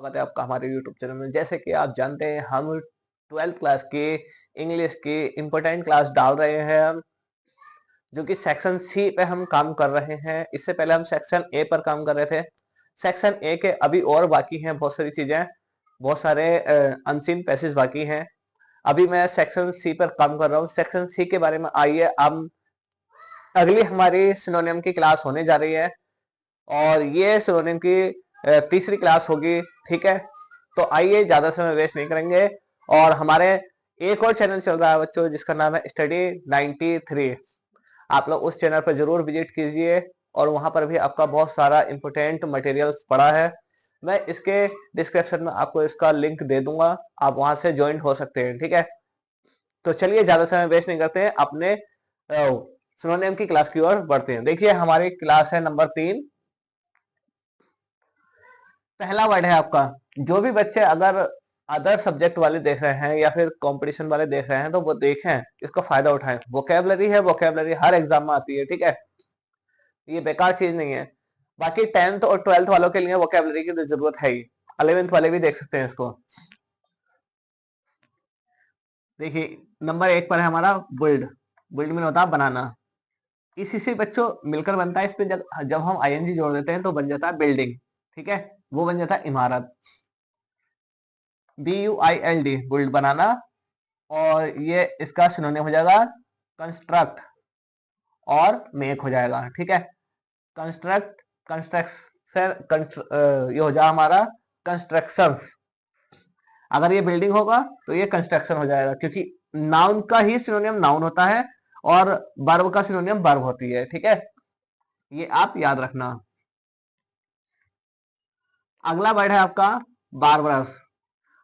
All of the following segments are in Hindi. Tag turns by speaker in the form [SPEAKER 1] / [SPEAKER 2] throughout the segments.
[SPEAKER 1] स्वागत है आपका हमारे YouTube चैनल में। जैसे कि आप जानते हैं हम 12th क्लास की इंग्लिश की इम्पोर्टेंट क्लास डाल रहे हैं, जो कि सेक्शन सी पे हम काम कर रहे हैं। इससे पहले हम सेक्शन ए पर काम कर रहे थे। सेक्शन ए के अभी और बाकी हैं बहुत सारी चीजें, बहुत सारे अनसीन पैसेज बाकी हैं। अभी मैं सेक्शन सी पर काम कर रहा हूँ। सेक्शन सी के बारे में आइए, अब अगली हमारी सिनोनिम की क्लास होने जा रही है और ये सिनोनिम की तीसरी क्लास होगी। ठीक है, तो आइए ज्यादा समय वेस्ट नहीं करेंगे। और हमारे एक और चैनल चल रहा है बच्चों, जिसका नाम है स्टडी 93। आप लोग उस चैनल पर जरूर विजिट कीजिए और वहां पर भी आपका बहुत सारा इंपोर्टेंट मटेरियल्स पड़ा है। मैं इसके डिस्क्रिप्शन में आपको इसका लिंक दे दूंगा, आप वहां से ज्वाइन हो सकते हैं। ठीक है, तो चलिए ज्यादा समय वेस्ट नहीं करते हैं, अपने सिनोनिम की क्लास की ओर बढ़ते हैं। देखिए हमारी क्लास है नंबर 3। पहला वर्ड है आपका। जो भी बच्चे अगर अदर सब्जेक्ट वाले देख रहे हैं या फिर कंपटीशन वाले देख रहे हैं तो वो देखें, इसका फायदा उठाएं। वोकेबलरी है, वोकेबलरी हर एग्जाम में आती है। ठीक है, ये बेकार चीज नहीं है। बाकी 10th और 12th वालों के लिए वोकेबलरी की तो जरूरत है ही, 11th वाले भी देख सकते हैं इसको। देखिए नंबर 1 पर है हमारा बिल्ड। बिल्ड में होता है बनाना। इसी से बच्चों मिलकर बनता है। इसमें जब हम आईएनजी जोड़ देते हैं तो बन जाता है बिल्डिंग। ठीक है, वो बन जाता है इमारत। BUILD बिल्ड बनाना, और ये इसका सिनोनिम हो जाएगा कंस्ट्रक्ट और मेक हो जाएगा। ठीक है, कंस्ट्रक्ट, कंस्ट्रक्शन, ये हो जाएगा हमारा कंस्ट्रक्शन। अगर ये बिल्डिंग होगा तो ये कंस्ट्रक्शन हो जाएगा, क्योंकि नाउन का ही सिनोनिम नाउन होता है और वर्ब का सिनोनिम वर्ब होती है। ठीक है, ये आप याद रखना। अगला वर्ड है आपका बारबरस।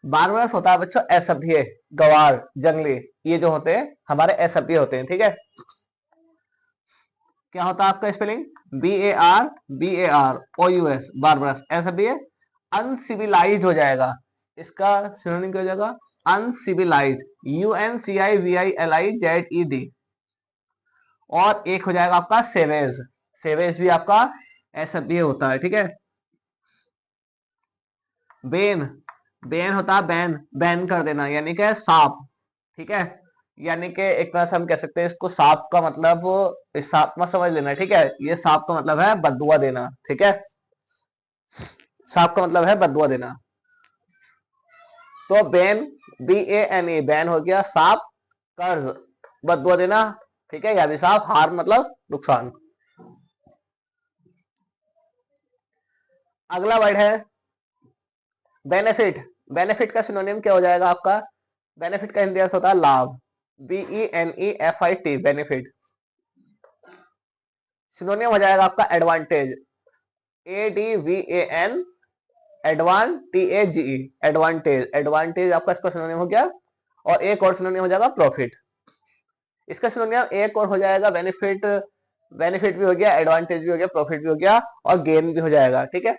[SPEAKER 1] बारबरस होता है बच्चों असभ्य, गवार, जंगली। ये जो होते हैं हमारे असभ्य होते हैं। ठीक है, क्या होता है आपका स्पेलिंग? BARBAROUS, बारबरस, असभ्य। अनसिविलाइज्ड हो जाएगा, इसका सिनोनिम क्या हो जाएगा? Uncivilised, UNCIVILIZED। और एक हो जाएगा आपका सेवेज। सेवेज भी आपका असभ्य होता है। ठीक है, बेन, बेन होता है बैन, बैन कर देना, यानी कि सांप। ठीक है, यानी कि एक तरह से हम कह सकते हैं इसको, सांप का मतलब सांप में समझ लेना। ठीक है, ये सांप का मतलब है बददुआ देना। ठीक है, सांप का मतलब है बददुआ देना। तो बैन, BANE, बैन हो गया सांप, कर्ज बददुआ देना। ठीक है, या भी सांप, हार मतलब नुकसान। अगला वर्ड है बेनिफिट। बेनिफिट का सिनोनिम क्या हो जाएगा आपका? बेनिफिट का हिंदी अर्थ होता है लाभ। BENEFIT, benefit. सिनोनिम हो जाएगा आपका advantage. ADVAN, TAGE, advantage. Advantage आपका इसका सिनोनिम हो गया। और एक और सिनोनिम हो जाएगा प्रॉफिट। इसका सिनोनिम एक और हो जाएगा बेनिफिट। बेनिफिट भी हो गया, एडवांटेज भी हो गया, प्रॉफिट भी हो गया, और गेन भी हो जाएगा। ठीक है,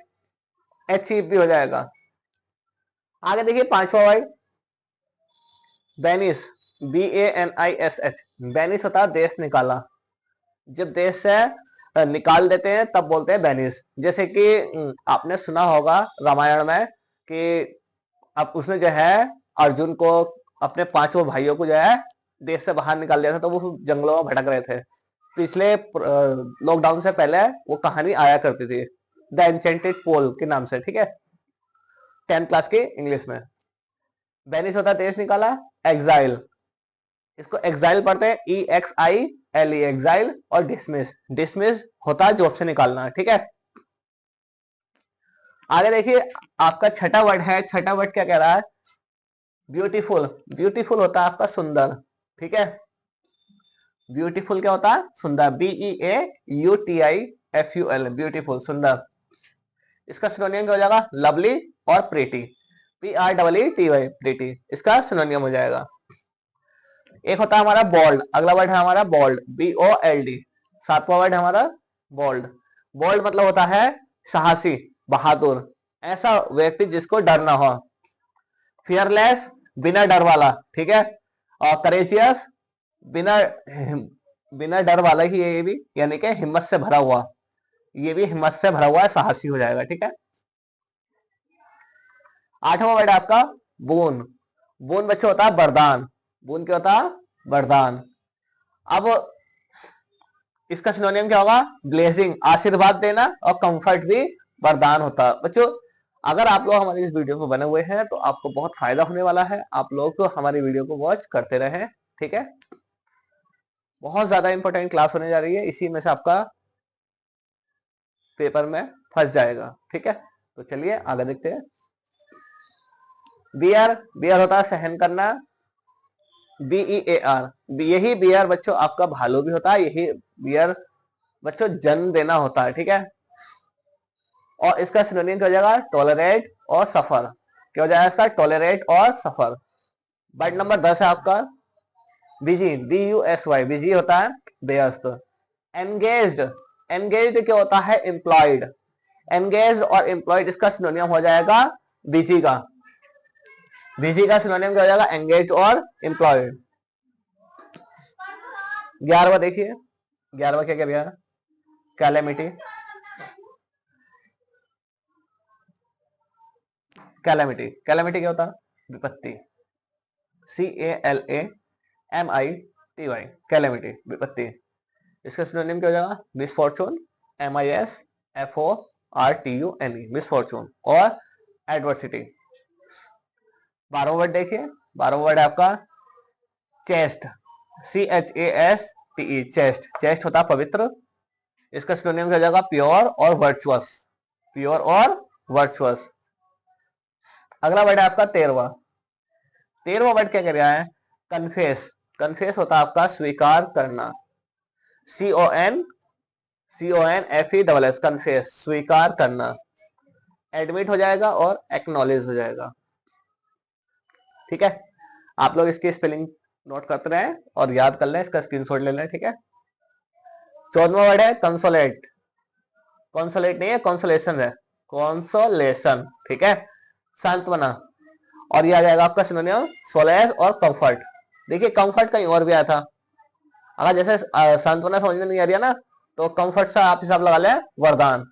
[SPEAKER 1] अचीव भी हो जाएगा। आगे देखिए पांचवा वर्ड बेनिस। BANISH, बेनिस होता है देश निकाला। जब देश से निकाल देते हैं तब बोलते हैं बेनिस। जैसे कि आपने सुना होगा रामायण में कि अब उसने जो है अर्जुन को, अपने पांचों भाइयों को जो है देश से बाहर निकाल दिया था, तो वो जंगलों में भटक रहे थे। पिछले लॉकडाउन से पहले वो कहानी आया करती थी, द एन्चेंटेड पोल के नाम से। ठीक है, 10th क्लास की इंग्लिश में। बेनिस होता है देश निकाला। एग्जाइल, इसको एक्साइल पढ़ते हैं, EXILE, एक्साइल। और डिसमिस, डिसमिस होता है जॉब से निकालना। ठीक है, आगे देखिए आपका छठा वर्ड है। छठा वर्ड क्या कह रहा है? ब्यूटीफुल। ब्यूटीफुल होता है आपका सुंदर। ठीक है, ब्यूटीफुल क्या होता है? सुंदर। BEAUTIFUL, ब्यूटीफुल, सुंदर। इसका सिनोनियम क्या हो जाएगा? लवली और प्रीटी। PREETY, प्रीटी, इसका सिनोनियम हो जाएगा। एक होता है हमारा बोल्ड। अगला वर्ड है हमारा बोल्ड, BOLD। सातवां वर्ड है हमारा बोल्ड। बोल्ड मतलब होता है साहसी, बहादुर, ऐसा व्यक्ति जिसको डर ना हो। फियरलेस, बिना डर वाला। ठीक है, और करेजियस, बिना बिना डर वाला ही है ये भी, यानी कि हिम्मत से भरा हुआ। ये भी हिम्मत से भरा हुआ है, साहसी हो जाएगा। ठीक है, 8वां वर्ड है आपका बोन। बोन बच्चों होता है वरदान। बोन क्या होता है? वरदान। अब इसका सिनोनियम क्या होगा? ब्लेसिंग, आशीर्वाद देना, और कंफर्ट भी वरदान होता है। बच्चों अगर आप लोग हमारी इस वीडियो को बने हुए हैं तो आपको बहुत फायदा होने वाला है। आप लोग को हमारी वीडियो को वॉच करते रहें, ठीक है। बहुत ज्यादा इंपॉर्टेंट क्लास होने जा रही है, इसी में से आपका पेपर में फंस जाएगा, ठीक है। तो चलिए आगे देखते हैं। बियर, बियर होता है सहन करना, BEAR। यही बियर बच्चों आपका भालू भी होता है, यही बियर बच्चों जन्म देना होता है, ठीक है। और इसका सिनोनिम क्या हो जाएगा? टॉलरेट और सफर। क्या हो जाएगा इसका? टॉलरेट और सफर। वर्ड नंबर 10 है आपका बिजी, BUSY। बिजी होता है व्यस्त। एंगेज्ड, एंगेज्ड क्या होता है? एम्प्लॉयड। एंगेज्ड और एम्प्लॉयड इसका सिनोनिम हो जाएगा बिजी का। बिजी का सिनोनिम क्या हो जाएगा? एंगेज्ड और एम्प्लॉयड। 11वां देखिए, 11वां क्या क्या? कैलेमिटी। कैलेमिटी, कैलेमिटी क्या होता है? विपत्ति। CALAMITY, कैलेमिटी, विपत्ति। इसका सिनोनिम क्या हो जाएगा? मिसफॉर्चून, MISFORTUNE, मिसफॉर्चून और एडवर्सिटी। 12वां वर्ड देखिए, 12वां वर्ड है आपका चेस्ट, CHASTE, चेस्ट। चेस्ट होता है पवित्र। इसका सिनोनिम क्या हो जाएगा? प्योर और वर्चुअस। प्योर और वर्चुअस। अगला वर्ड है आपका 13वां। 13वां वर्ड क्या कर रहा है? कन्फेस। कन्फेस होता है आपका स्वीकार करना, CONFESS, कन्फेस, स्वीकार करना। एडमिट हो जाएगा और एक्नॉलेज हो जाएगा, ठीक है। आप लोग इसकी स्पेलिंग नोट करते रहे और याद कर लें, इसका स्क्रीनशॉट ले लें, ठीक है। 14वां वर्ड है कंसोलेट। कंसोलेट नहीं है, कंसोलेशन है, कंसोलेशन, ठीक है, सांत्वना। और ये आ जाएगा आपका सिनोनिम सोलेस और कंफर्ट। देखिए कंफर्ट कहीं और भी आया था। अगर जैसे सांत्वना समझ में नहीं आ रही है ना, तो कंफर्ट से आप हिसाब लगा लें वरदान।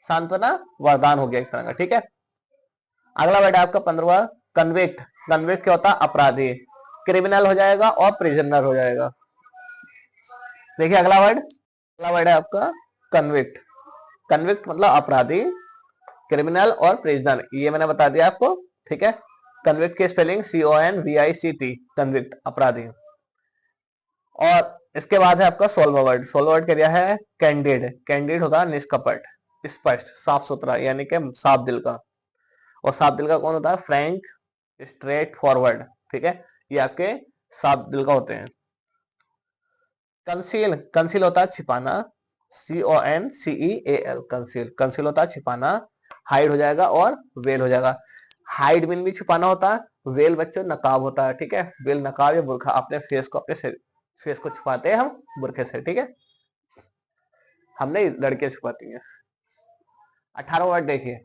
[SPEAKER 1] सांत्वना वरदान हो गया एक तरह का, ठीक है। अगला वर्ड है आपका 15वां कन्विक्ट। कन्विक्ट क्या होता है? अपराधी। क्रिमिनल हो जाएगा और प्रिजनर हो जाएगा। देखिए अगला वर्ड है आपका कन्विक्ट। कन्विक्ट मतलब अपराधी, क्रिमिनल और प्रिजनर, ये मैंने बता दिया आपको, ठीक है। कन्विक्ट की स्पेलिंग CONVICT, कन्विक्ट, अपराधी। और इसके बाद है आपका 16वां वर्ड। 16वां वर्ड क्या है? कैंडिड। कैंडिड होता है निष्कपट, स्पष्ट, साफ सुथरा, यानी कि साफ दिल का। और साफ दिल का कौन होता है? फ्रैंक, स्ट्रेट फॉरवर्ड, ठीक है, ये आपके साफ दिल का होते हैं। कंसील, कंसील होता है छिपाना, CONCEAL, कंसील, कंसील होता है छिपाना। हाइड हो जाएगा और वेल हो जाएगा। हाइड मीन भी छुपाना होता है, वेल बच्चों नकाब होता है, ठीक है। वेल नकाब या बुरखा, अपने फेस को, अपने फेस को छुपाते हैं हम बुरखे से, ठीक है। हमने लड़कियां छुपाती हैं। 18वां वर्ड देखिए,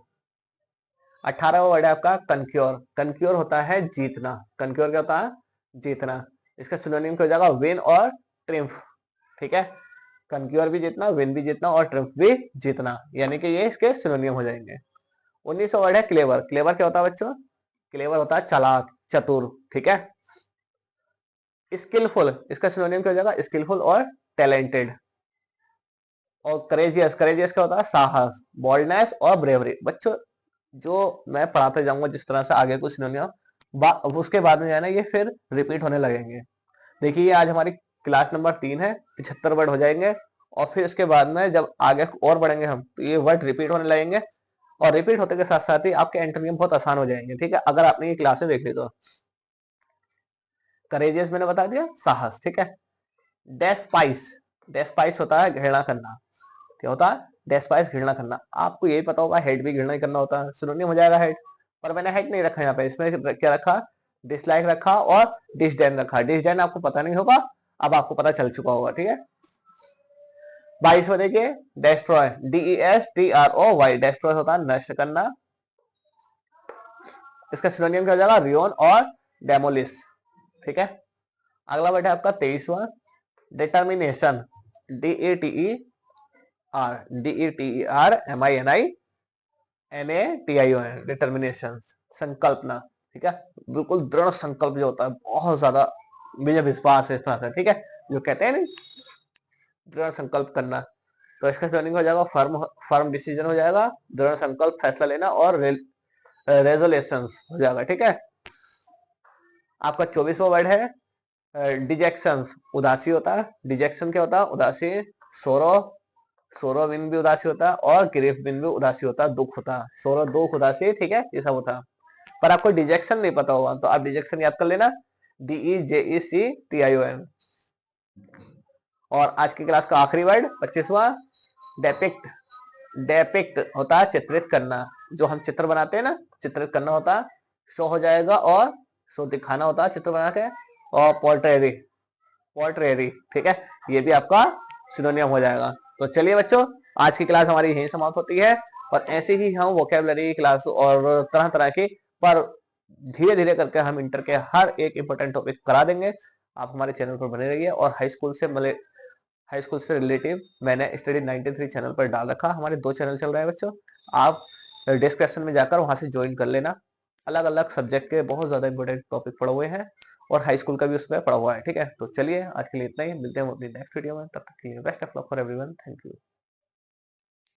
[SPEAKER 1] 18वां वर्ड है आपका कनक्योर। कनक्योर होता है जीतना। कनक्योर क्या होता है? जीतना। इसका सिनोनिम क्या हो जाएगा? विन और ट्रिम्फ, ठीक है। कनक्योर भी जीतना, विन भी जीतना और ट्रिम्फ भी जीतना, यानी कि ये इसके सिनोनिम हो जाएंगे। 19वां वर्ड है क्लेवर। क्लेवर क्या होता है बच्चों? क्लेवर होता है चालाक, चतुर, ठीक है। स्किलफुल, इसका सिनोनिम क्या हो जाएगा? स्किलफुल और टैलेंटेड। और करेजियस, करेजियस क्या होता है? साहस, बोल्डनेस और ब्रेवरी। बच्चों जो मैं पढ़ाते जाऊंगा जिस तरह से आगे कुछ सिनोनियम, उसके बाद में जो है ना ये फिर रिपीट होने लगेंगे। देखिए ये आज हमारी क्लास नंबर 3 है, 75 वर्ड हो जाएंगे। और फिर इसके बाद में जब आगे और बढ़ेंगे हम तो ये वर्ड रिपीट होने लगेंगे। और रिपीट होते के साथ साथ ही आपके एंटोनियम बहुत आसान हो जाएंगे, ठीक है, अगर आपने ये क्लासेस देख ली तो। करेजियस मैंने बता दिया, साहस, ठीक है। डेस्पाइस, डेस्पाइस होता है घृणा करना। क्या होता है? डेस्पाइस, घृणा करना। आपको यही पता होगा हेट भी घृणा ही करना होता है, सिनोनिम हो जाएगा हेट। पर मैंने हेट नहीं रखा यहाँ पे, इसमें क्या रखा? डिसलाइक रखा और डिसडेन रखा। डिसडेन आपको पता नहीं होगा, अब आपको पता चल चुका होगा, ठीक है। 22वां देखिए, डेस्ट्रॉय, DESTROY, डेस्ट्रॉय होता है नष्ट करना। इसका सिनोनिम क्या हो जाएगा? रियोन और डेमोलिश, ठीक है। अगला वर्ड है आपका 23वां डिटर्मिनेशन, DETERMININATION, डिटर्मिनेशन। संकल्पना, ठीक है, बिल्कुल दृढ़ संकल्प जो होता है, बहुत ज्यादा मुझे विश्वास है इस तरह से, ठीक है, जो कहते हैं नहीं, दृढ़ संकल्प करना। तो इसका स्पेलिंग हो जाएगा फर्म, फर्म डिसीजन हो जाएगा, दृढ़ संकल्प फैसला लेना, और रेजोल्यूशन हो जाएगा, ठीक है। आपका 24वां वर्ड है डिजेक्शन, उदासी होता है। डिजेक्शन क्या होता है? उदासी। सोरो, सोरो विन भी उदासी होता है, और ग्रीफ विन भी उदासी होता है, दुख होता है। सोरो दुख, उदासी, ठीक है, ये सब होता है। पर आपको डिजेक्शन नहीं पता होगा तो आप डिजेक्शन याद कर लेना, DEJECTION। और आज की क्लास का आखिरी वर्ड 25वां, डेपिक्ट। डेपिक्ट होता है चित्रित करना, जो हम चित्र बनाते हैं ना, चित्रित करना होता है। शो हो जाएगा, और शो दिखाना होता है चित्र बना के। और पोर्ट्रेरी, पोर्ट्रेरी, ठीक है, ये भी आपका सिनोनियम हो जाएगा। तो चलिए बच्चों, आज की क्लास हमारी यहीं समाप्त होती है, और ऐसे ही हम वोकेबलरी क्लास और तरह तरह की, पर धीरे धीरे करके हम इंटर के हर एक इंपॉर्टेंट टॉपिक करा देंगे। आप हमारे चैनल पर बने रहिए। और हाई स्कूल से रिलेटिव मैंने स्टडी 93 चैनल पर डाल रखा, हमारे 2 चैनल चल रहे हैं बच्चों, आप डिस्क्रिप्शन में जाकर वहां से ज्वाइन कर लेना। अलग अलग सब्जेक्ट के बहुत ज्यादा इंपॉर्टेंट टॉपिक पढ़े हुए हैं, और हाई स्कूल का भी उसमें पढ़ा हुआ है, ठीक है। तो चलिए आज के लिए इतना ही, मिलते हैं अपनी नेक्स्ट वीडियो में, तब तक के लिए best of luck for everyone, thank you.